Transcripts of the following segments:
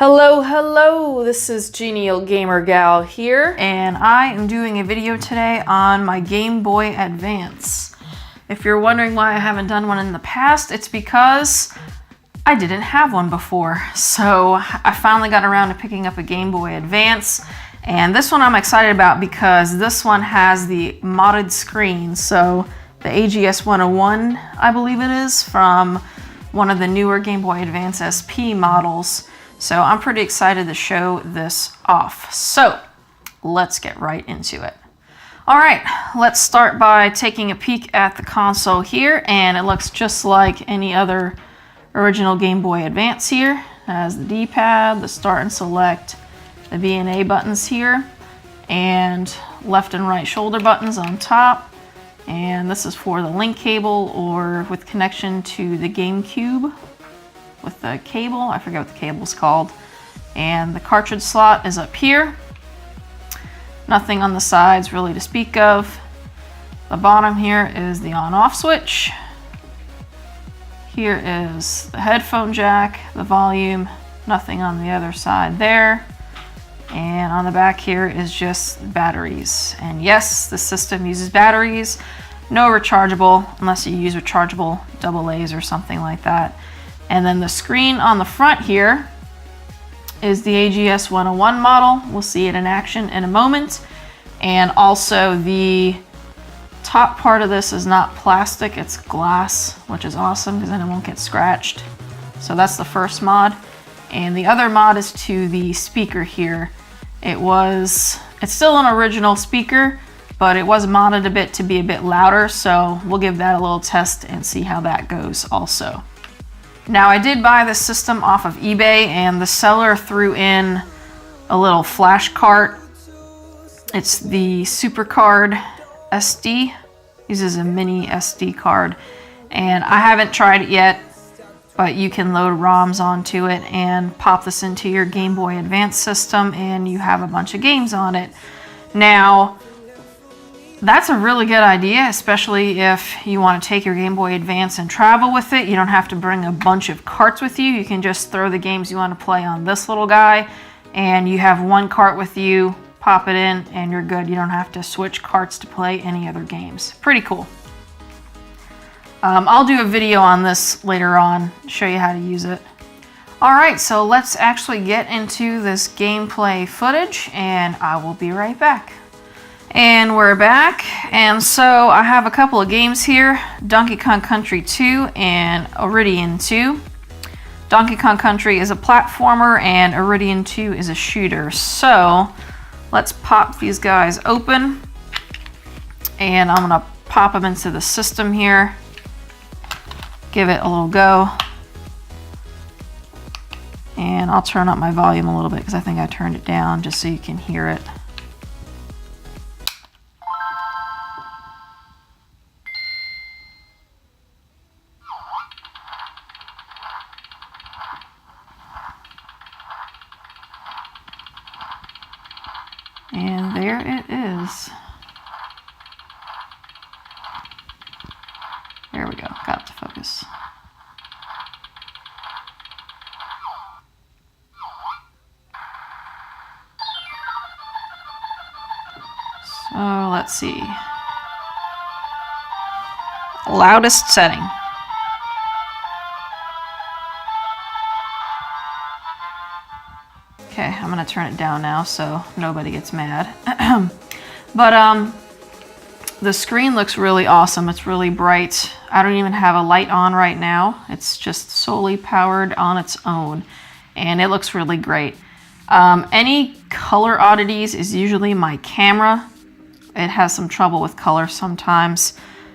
Hello, this is Genial Gamer Gal here, and I am doing a video today on my Game Boy Advance. If you're wondering why I haven't done one in the past, it's because I didn't have one before. So I finally got around to picking up a Game Boy Advance, and this one I'm excited about because this one has the modded screen. So the AGS 101, I believe it is, from one of the newer Game Boy Advance SP models. So I'm pretty excited to show this off. So let's get right into it. All right, let's start by taking a peek at the console here, and it looks just like any other original Game Boy Advance here. It has the D-pad, the start and select, the B and A buttons here, and left and right shoulder buttons on top. And this is for the link cable or with connection to the GameCube with the cable. I forget what the cable's called. And the cartridge slot is up here. Nothing on the sides really to speak of. The bottom here is the on-off switch. Here is the headphone jack, the volume, nothing on the other side there. And on the back here is just batteries. And yes, the system uses batteries. No rechargeable, unless you use rechargeable AA's or something like that. And then the screen on the front here is the AGS 101 model. We'll see it in action in a moment. And also the top part of this is not plastic, it's glass, which is awesome because then it won't get scratched. So that's the first mod. And the other mod is to the speaker here. It's still an original speaker, but it was modded a bit to be a bit louder. So we'll give that a little test and see how that goes also. Now, I did buy this system off of eBay, and the seller threw in a little flash cart. It's the SuperCard SD. Uses a mini SD card, and I haven't tried it yet, but you can load ROMs onto it and pop this into your Game Boy Advance system, and you have a bunch of games on it. Now, that's a really good idea, especially if you want to take your Game Boy Advance and travel with it. You don't have to bring a bunch of carts with you. You can just throw the games you want to play on this little guy, and you have one cart with you, pop it in, and you're good. You don't have to switch carts to play any other games. Pretty cool. I'll do a video on this later on, show you how to use it. All right, so let's actually get into this gameplay footage, and I will be right back. And we're back, and so I have a couple of games here, Donkey Kong Country 2 and Iridian 2. Donkey Kong Country is a platformer and Iridian 2 is a shooter. So let's pop these guys open, and I'm gonna pop them into the system here, give it a little go, and I'll turn up my volume a little bit because I think I turned it down just so you can hear it. And there it is. There we go, got it to focus. So let's see. Loudest setting. Okay, I'm gonna turn it down now so nobody gets mad. But the screen looks really awesome. It's really bright. I don't even have a light on right now. It's just solely powered on its own, and it looks really great. Any color oddities is usually my camera. It has some trouble with color sometimes,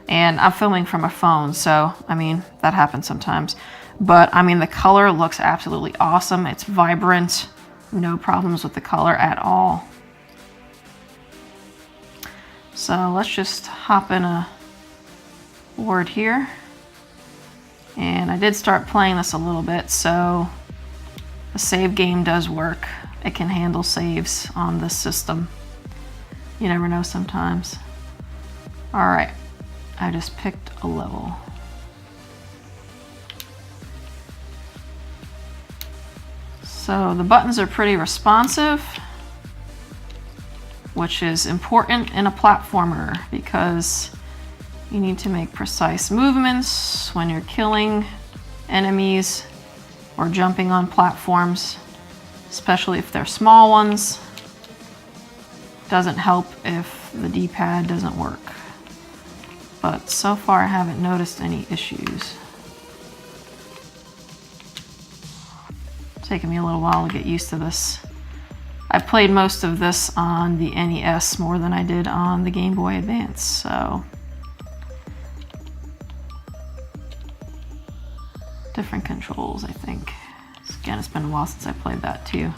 and I'm filming from a phone, so I mean, that happens sometimes. But I mean, the color looks absolutely awesome. It's vibrant. No problems with the color at all. So let's just hop in a board here. And I did start playing this a little bit, so the save game does work. It can handle saves on this system. You never know sometimes. All right, I just picked a level. So the buttons are pretty responsive, which is important in a platformer because you need to make precise movements when you're killing enemies or jumping on platforms, especially if they're small ones. Doesn't help if the D-pad doesn't work. But so far I haven't noticed any issues. It's taken me a little while to get used to this. I played most of this on the NES more than I did on the Game Boy Advance, so different controls, I think. Again, it's been a while since I played that too.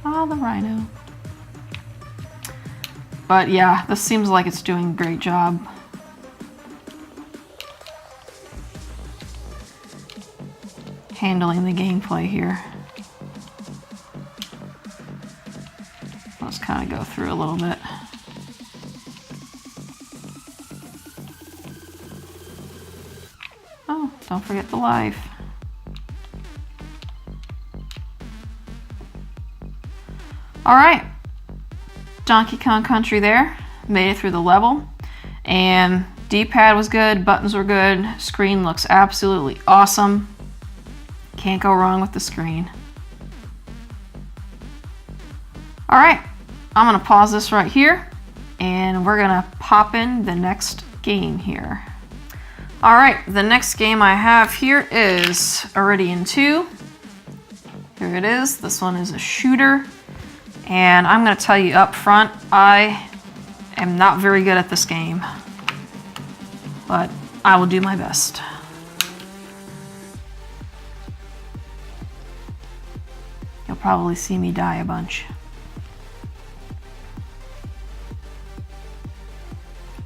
Ah, the Rhino. But yeah, this seems like it's doing a great job. Handling the gameplay here. Let's kind of go through a little bit. Oh, don't forget the life. All right, Donkey Kong Country there. Made it through the level. And D-pad was good, buttons were good, screen looks absolutely awesome. Can't go wrong with the screen. All right, I'm gonna pause this right here and we're gonna pop in the next game here. All right, the next game I have here is Iridium 2. Here it is. This one is a shooter. And I'm going to tell you up front, I am not very good at this game. But I will do my best. You'll probably see me die a bunch.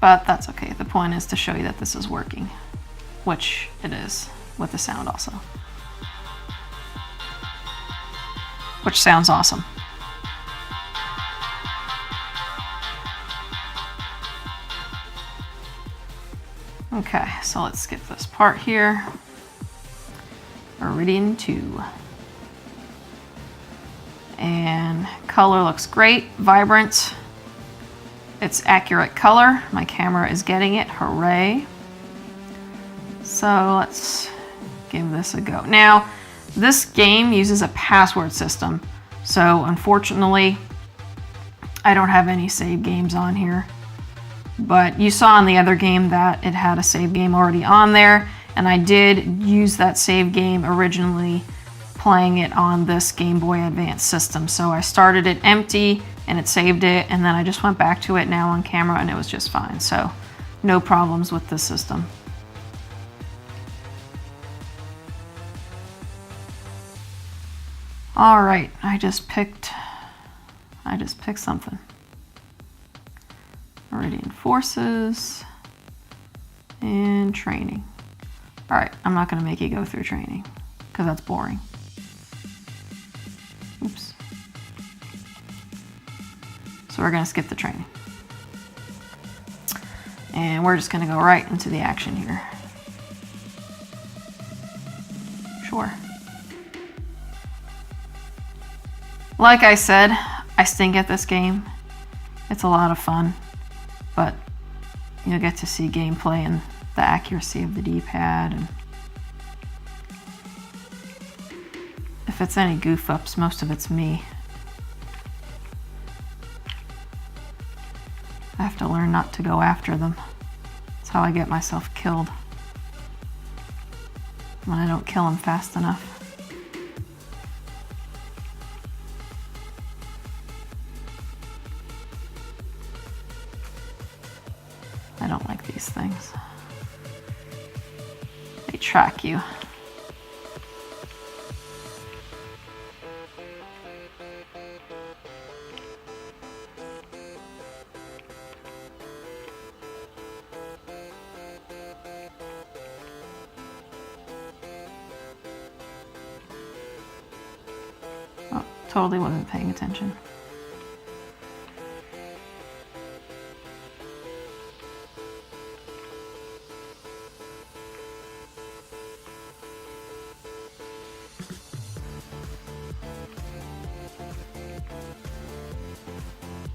But that's okay. The point is to show you that this is working. Which it is, with the sound also. Which sounds awesome. Okay, so let's skip this part here. Iridium 2. And color looks great, vibrant. It's accurate color. My camera is getting it, hooray. So let's give this a go. Now, this game uses a password system. So unfortunately, I don't have any save games on here. But you saw in the other game that it had a save game already on there, and I did use that save game originally playing it on this Game Boy Advance system. So I started it empty and it saved it, and then I just went back to it now on camera and it was just fine. So no problems with this system. All right, I just picked something. Meridian Forces and training. All right, I'm not gonna make you go through training because that's boring. Oops. So we're gonna skip the training. And we're just gonna go right into the action here. Sure. Like I said, I stink at this game. It's a lot of fun. But you'll get to see gameplay and the accuracy of the D-pad. And if it's any goof ups, most of it's me. I have to learn not to go after them. That's how I get myself killed. When I don't kill them fast enough. I don't like these things. They track you. Oh, totally wasn't paying attention.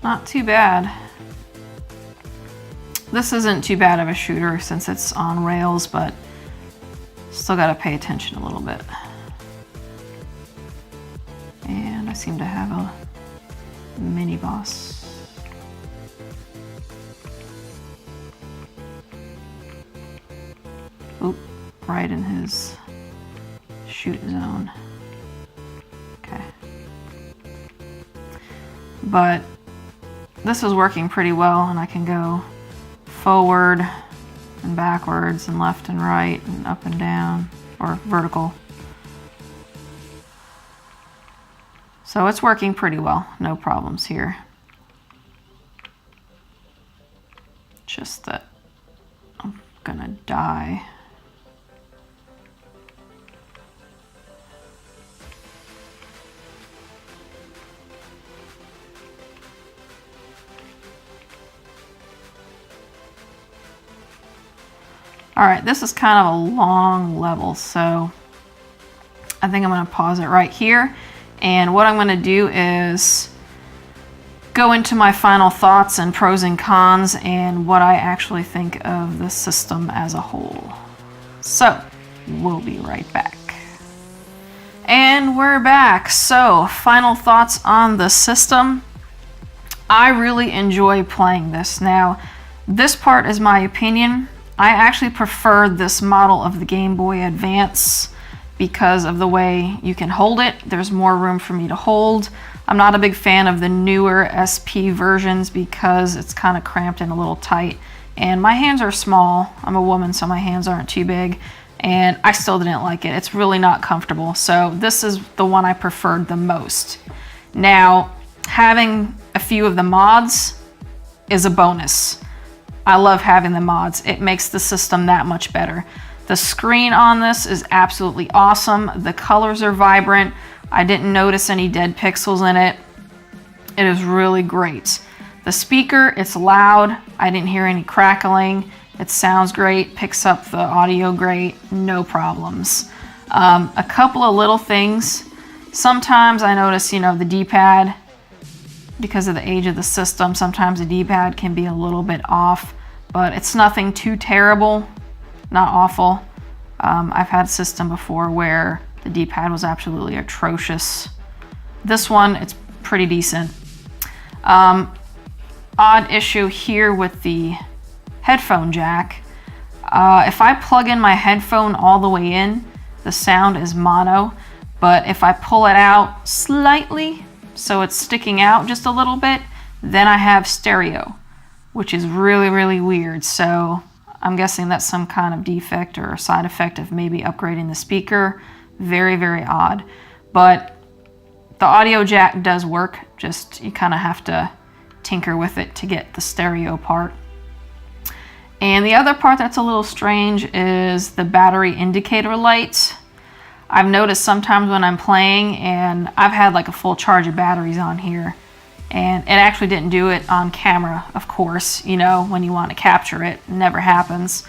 Not too bad. This isn't too bad of a shooter since it's on rails, but still got to pay attention a little bit. And I seem to have a mini boss. Oop, right in his shoot zone. Okay. But this is working pretty well, and I can go forward and backwards and left and right and up and down, or vertical. So it's working pretty well, no problems here. Just that I'm gonna die. All right, this is kind of a long level, so I think I'm gonna pause it right here. And what I'm gonna do is go into my final thoughts and pros and cons and what I actually think of the system as a whole. So, we'll be right back. And we're back. So, final thoughts on the system. I really enjoy playing this. Now, this part is my opinion. I actually prefer this model of the Game Boy Advance because of the way you can hold it. There's more room for me to hold. I'm not a big fan of the newer SP versions because it's kind of cramped and a little tight. And my hands are small. I'm a woman, so my hands aren't too big. And I still didn't like it. It's really not comfortable. So this is the one I preferred the most. Now, having a few of the mods is a bonus. I love having the mods. It makes the system that much better. The screen on this is absolutely awesome. The colors are vibrant. I didn't notice any dead pixels in it. It is really great. The speaker, it's loud. I didn't hear any crackling. It sounds great, picks up the audio great, no problems. A couple of little things. Sometimes I notice, the D-pad, because of the age of the system, sometimes the D-pad can be a little bit off, but it's nothing too terrible, not awful. I've had a system before where the D-pad was absolutely atrocious. This one, it's pretty decent. Odd issue here with the headphone jack. If I plug in my headphone all the way in, the sound is mono, but if I pull it out slightly, so it's sticking out just a little bit, then I have stereo, which is really, really weird. So I'm guessing that's some kind of defect or side effect of maybe upgrading the speaker. Very, very odd. But the audio jack does work, just you kind of have to tinker with it to get the stereo part. And the other part that's a little strange is the battery indicator light. I've noticed sometimes when I'm playing, and I've had like a full charge of batteries on here, and it actually didn't do it on camera, of course, when you want to capture it. It never happens.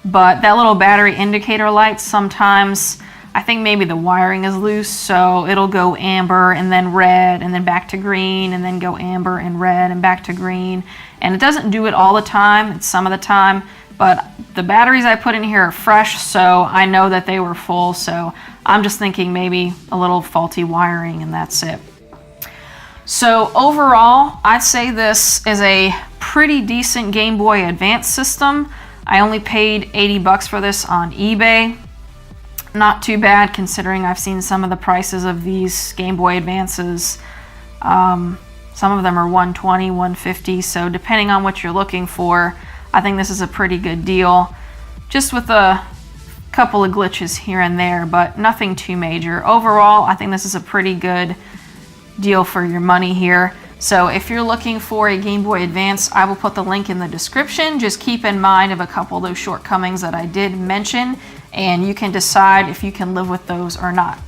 But that little battery indicator light, sometimes, I think maybe the wiring is loose, so it'll go amber and then red and then back to green and then go amber and red and back to green. And it doesn't do it all the time, it's some of the time, but the batteries I put in here are fresh, so I know that they were full, so I'm just thinking maybe a little faulty wiring and that's it. So overall, I'd say this is a pretty decent Game Boy Advance system. I only paid 80 bucks for this on eBay. Not too bad considering I've seen some of the prices of these Game Boy Advances. Some of them are $120, $150, so depending on what you're looking for, I think this is a pretty good deal. Just with a couple of glitches here and there, but nothing too major. Overall, I think this is a pretty good deal for your money here. So if you're looking for a Game Boy Advance, I will put the link in the description. Just keep in mind of a couple of those shortcomings that I did mention, and you can decide if you can live with those or not.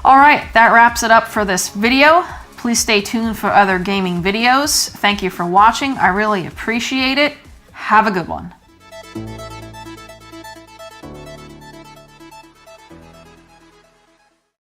All right, that wraps it up for this video. Please stay tuned for other gaming videos. Thank you for watching. I really appreciate it. Have a good one.